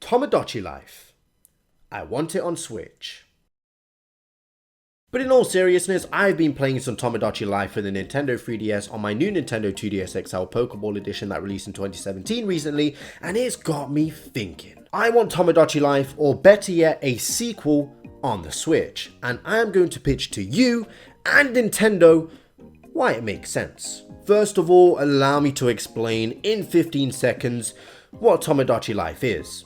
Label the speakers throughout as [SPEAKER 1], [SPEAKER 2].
[SPEAKER 1] Tomodachi Life. I want it on Switch. But in all seriousness, I've been playing some Tomodachi Life for the Nintendo 3DS on my new Nintendo 2DS XL Pokeball Edition that released in 2017 recently, and it's got me thinking. I want Tomodachi Life, or better yet, a sequel on the Switch, and I am going to pitch to you and Nintendo why it makes sense. First of all, allow me to explain in 15 seconds what Tomodachi Life is.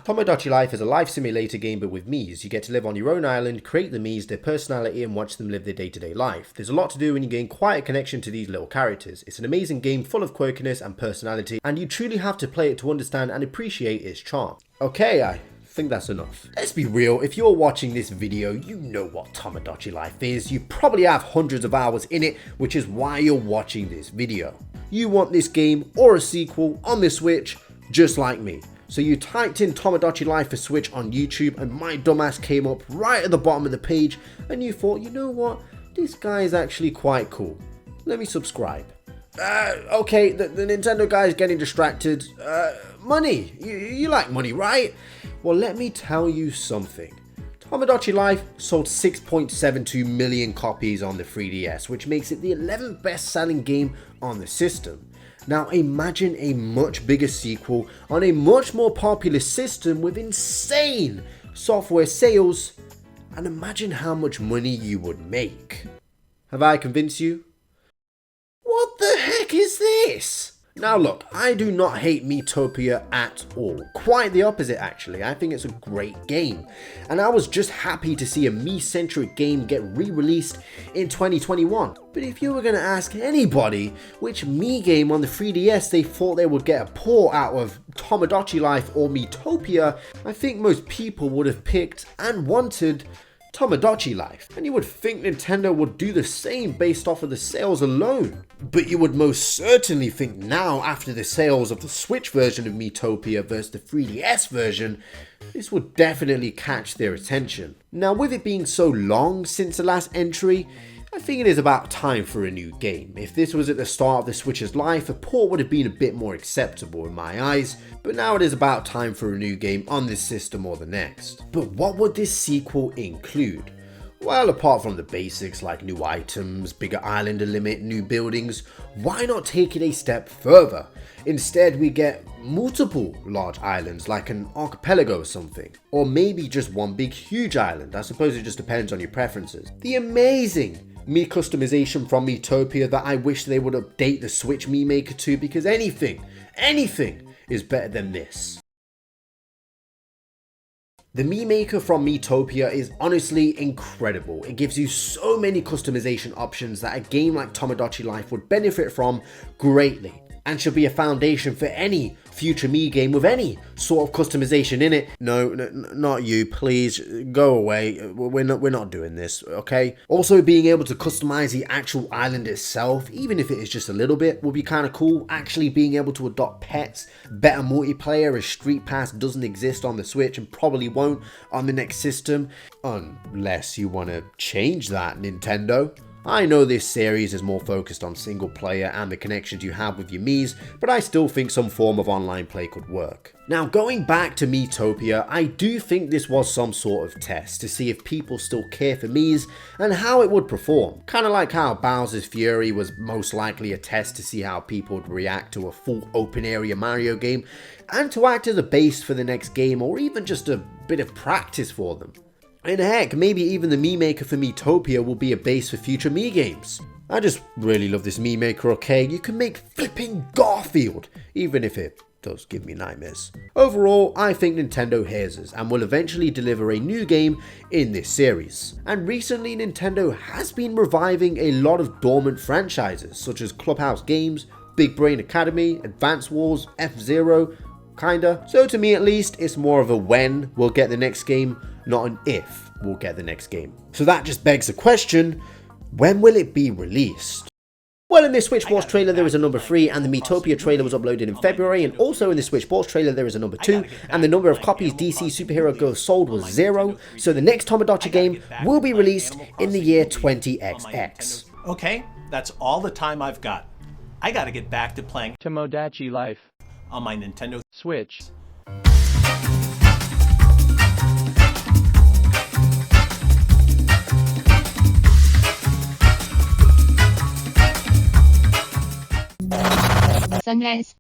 [SPEAKER 1] Tomodachi Life is a life simulator game but with Miis. You get to live on your own island, create the Miis, their personality and watch them live their day-to-day life. There's a lot to do and you gain quite a connection to these little characters. It's an amazing game full of quirkiness and personality and you truly have to play it to understand and appreciate its charm. Okay, I think that's enough. Let's be real, if you're watching this video, you know what Tomodachi Life is. You probably have hundreds of hours in it, which is why you're watching this video. You want this game or a sequel on the Switch, just like me. So you typed in Tomodachi Life for Switch on YouTube and my dumbass came up right at the bottom of the page and you thought, you know what, this guy is actually quite cool. Let me subscribe. Okay, the Nintendo guy is getting distracted. Money, you like money, right? Well, let me tell you something. Tomodachi Life sold 6.72 million copies on the 3DS, which makes it the 11th best-selling game on the system. Now imagine a much bigger sequel on a much more popular system with insane software sales, and imagine how much money you would make. Have I convinced you? What the heck is this? Now look, I do not hate Miitopia at all. Quite the opposite actually, I think it's a great game. And I was just happy to see a Mii-centric game get re-released in 2021. But if you were going to ask anybody which Mii game on the 3DS they thought they would get a port out of Tomodachi Life or Miitopia, I think most people would have picked and wanted Tomodachi Life, and you would think Nintendo would do the same based off of the sales alone. But you would most certainly think now, after the sales of the Switch version of Miitopia versus the 3DS version, this would definitely catch their attention. Now with it being so long since the last entry, I think it is about time for a new game. If this was at the start of the Switch's life, a port would have been a bit more acceptable in my eyes, but now it is about time for a new game on this system or the next. But what would this sequel include? Well, apart from the basics like new items, bigger islander limit, new buildings, why not take it a step further? Instead, we get multiple large islands like an archipelago or something. Or maybe just one big huge island. I suppose it just depends on your preferences. The amazing Mii customization from Miitopia that I wish they would update the Switch Mii Maker to, because anything is better than this. The Mii Maker from Miitopia is honestly incredible. It gives you so many customization options that a game like Tomodachi Life would benefit from greatly, and should be a foundation for any future Mii game with any sort of customization in it. No, not you, please go away. We're not doing this, okay? Also, being able to customize the actual island itself, even if it is just a little bit, will be kind of cool. Actually being able to adopt pets, better multiplayer, as Street Pass doesn't exist on the Switch and probably won't on the next system, unless you want to change that, Nintendo. I know this series is more focused on single player and the connections you have with your Miis, but I still think some form of online play could work. Now going back to Miitopia, I do think this was some sort of test to see if people still care for Miis and how it would perform. Kinda like how Bowser's Fury was most likely a test to see how people would react to a full open area Mario game, and to act as a base for the next game or even just a bit of practice for them. And heck, maybe even the Mii Maker for Miitopia will be a base for future Mii games. I just really love this Mii Maker, okay? You can make flipping Garfield, even if it does give me nightmares. Overall, I think Nintendo hears us and will eventually deliver a new game in this series. And recently, Nintendo has been reviving a lot of dormant franchises, such as Clubhouse Games, Big Brain Academy, Advance Wars, F-Zero, kinda. So to me at least, it's more of a when we'll get the next game, not an if we'll get the next game. So that just begs the question, when will it be released? Well, in this Switch Sports trailer there is a number 3, and the Miitopia trailer was uploaded in February, and also in the Switch Sports trailer there is a number 2, and the number of copies DC Superhero Girl sold was 0, so the next Tomodachi game will be released in the year 20XX.
[SPEAKER 2] Okay, that's all the time I've got. I gotta get back to playing
[SPEAKER 3] Tomodachi Life
[SPEAKER 2] on my Nintendo
[SPEAKER 3] Switch. Sunrise.